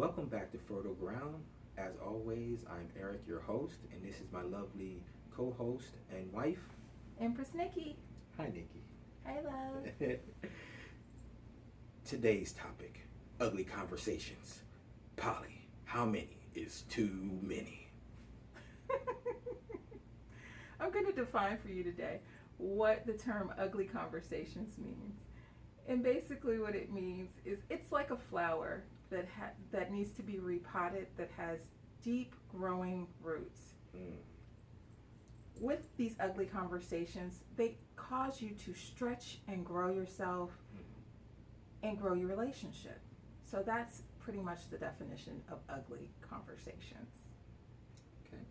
Welcome back to Fertile Ground. As always, I'm Eric, your host, and this is my lovely co host and wife. Empress Nikki. Hi, Nikki. Hey, love. Today's topic, ugly conversations. Polly, how many is too many? I'm going to define for you today what the term ugly conversations means. And basically, what it means is it's like a flower that needs to be repotted, that has deep growing roots. Mm. With these ugly conversations, they cause you to stretch and grow yourself and grow your relationship. So that's pretty much the definition of ugly conversations. Okay.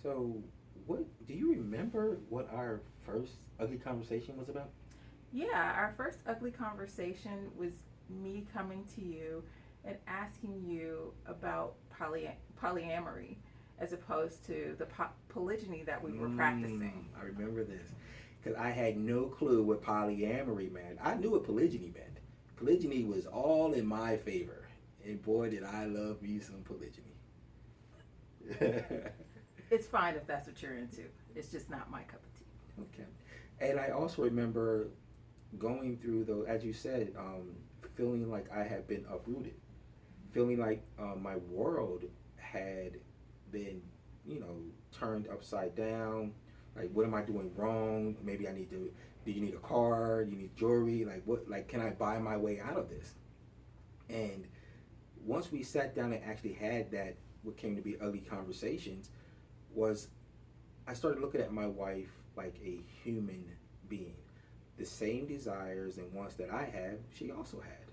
So, what do you remember what our first ugly conversation was about? Yeah, our first ugly conversation was me coming to you and asking you about polyamory as opposed to the polygyny that we were practicing. I remember this because I had no clue what polyamory meant. I knew what polygyny meant. Polygyny was all in my favor, and boy, did I love me some polygyny. It's fine if that's what you're into. It's just not my cup of tea. Okay, and I also remember going through the, as you said, feeling like I had been uprooted, feeling like my world had been, turned upside down. Like, what am I doing wrong? Maybe I need to. Do you need a car? Do you need jewelry? Like, what? Like, can I buy my way out of this? And once we sat down and actually had that, what came to be ugly conversations, was I started looking at my wife like a human being. The same desires and wants that I had, she also had.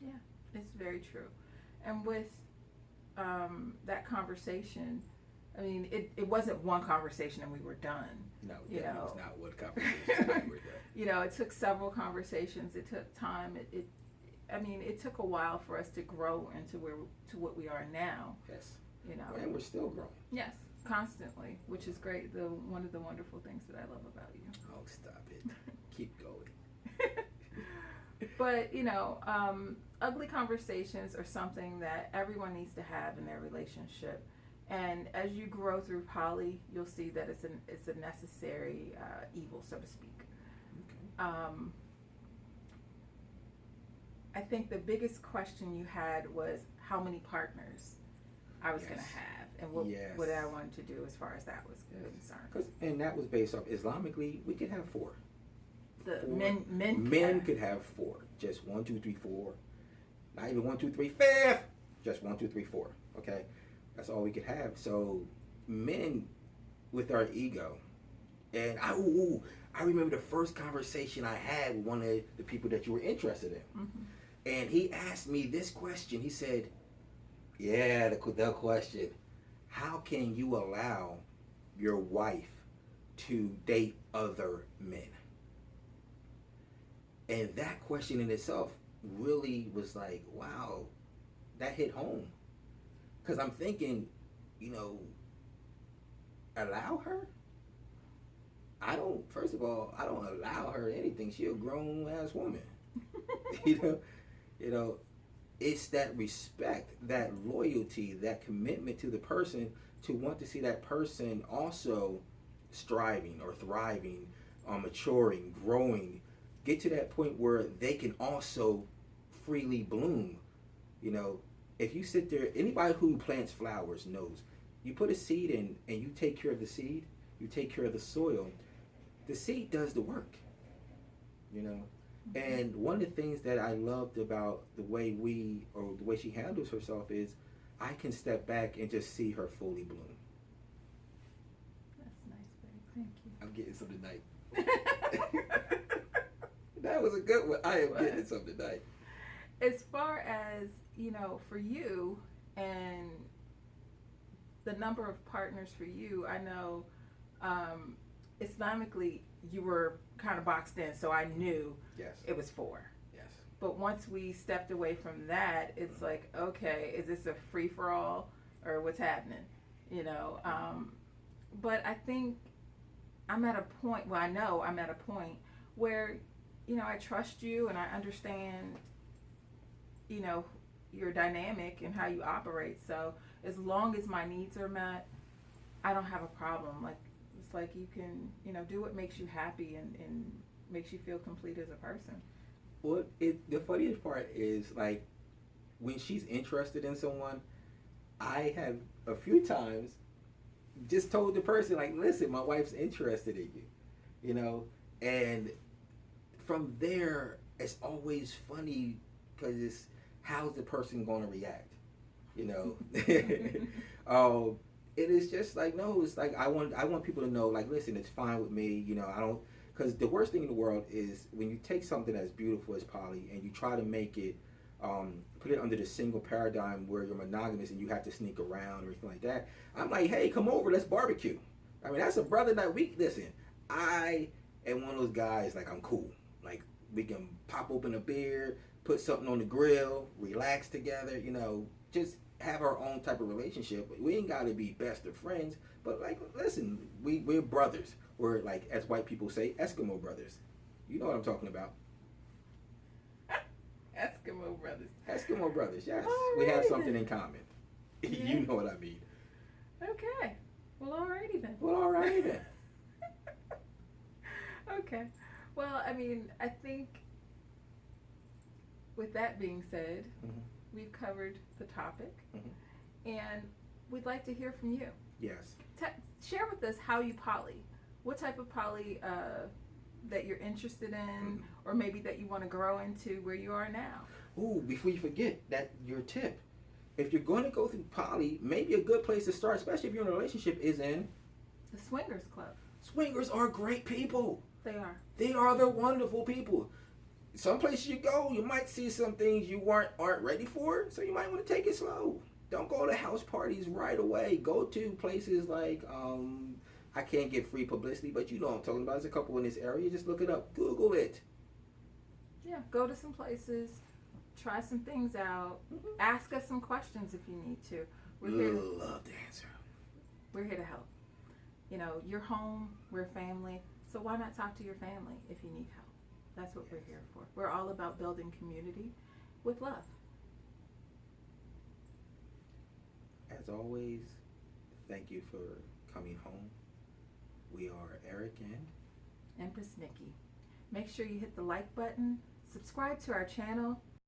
Yeah, it's very true. And with that conversation, I mean, it wasn't one conversation and we were done. No, that was not one conversation we were done. It took several conversations. It took time. It took a while for us to grow into what we are now. Yes. And we're still growing. Yes, constantly, which is great. One of the wonderful things that I love about you. Oh, stop it. Keep going. But, ugly conversations are something that everyone needs to have in their relationship. And as you grow through poly, you'll see that it's a necessary evil, so to speak. Okay. I think the biggest question you had was how many partners I was going to have and what I wanted to do as far as that was concerned. And that was based off Islamically, we could have four. Men could have four. Just 1, 2, 3, 4. Not even 1, 2, 3, 5. Just 1, 2, 3, 4. Okay, that's all we could have. So men, with our ego, and I remember the first conversation I had with one of the people that you were interested in, and he asked me this question. He said, "Yeah, the question: how can you allow your wife to date other men?" And that question in itself really was like, wow, that hit home. Because I'm thinking, allow her? First of all, I don't allow her anything. She's a grown ass woman. It's that respect, that loyalty, that commitment to the person to want to see that person also striving or thriving, maturing, growing, get to that point where they can also freely bloom. If you sit there, anybody who plants flowers knows, you put a seed in and you take care of the seed, you take care of the soil, the seed does the work. And one of the things that I loved about the way she handles herself is I can step back and just see her fully bloom. That's nice, babe. Thank you. I'm getting some tonight. That was a good one. I am getting some tonight. As far as, for you and the number of partners for you, I know Islamically you were kind of boxed in, so I knew it was 4. Yes. But once we stepped away from that, it's like, okay, is this a free-for-all or what's happening? But I think I'm at a point, I know I'm at a point where, I trust you and I understand, your dynamic and how you operate. So as long as my needs are met, I don't have a problem. Like it's like you can, do what makes you happy and makes you feel complete as a person. Well, the funniest part is like when she's interested in someone, I have a few times just told the person like, listen, my wife's interested in you, and from there it's always funny because it's how's the person going to react, you know. It is just like, no, it's like I want people to know like, listen, it's fine with me, I don't, because the worst thing in the world is when you take something as beautiful as poly and you try to make it put it under the single paradigm where you're monogamous and you have to sneak around or anything like that. I'm like, hey, come over, let's barbecue. I mean, that's a brother that we listen. I am one of those guys like I'm cool. Like we can pop open a beer, put something on the grill, relax together. Just have our own type of relationship. We ain't gotta be best of friends, but like, listen, we're brothers. We're like, as white people say, Eskimo brothers. You know what I'm talking about. Eskimo brothers. Eskimo brothers, yes. Alrighty We have then. something in common. Yeah. You know what I mean. Okay. Well, alrighty then. Well, alrighty then. Okay. Well, I mean, I think with that being said, we've covered the topic, and we'd like to hear from you. Yes. Share with us how you poly. What type of poly that you're interested in, or maybe that you want to grow into where you are now. Ooh, before you forget that, your tip. If you're going to go through poly, maybe a good place to start, especially if you're in a relationship, is in The Swingers Club. Swingers are great people. They are. They are the wonderful people. Some places you go, you might see some things you aren't ready for, so you might want to take it slow. Don't go to house parties right away. Go to places like I can't get free publicity, but you know what I'm talking about. There's a couple in this area. Just look it up. Google it. Yeah, go to some places, try some things out, ask us some questions if you need to. We're here. Love to answer. We're here to help. You're home, we're family, so why not talk to your family if you need help? That's what we're here for. We're all about building community with love. As always, thank you for coming home. We are Eric and Empress Nikki. Make sure you hit the like button, subscribe to our channel,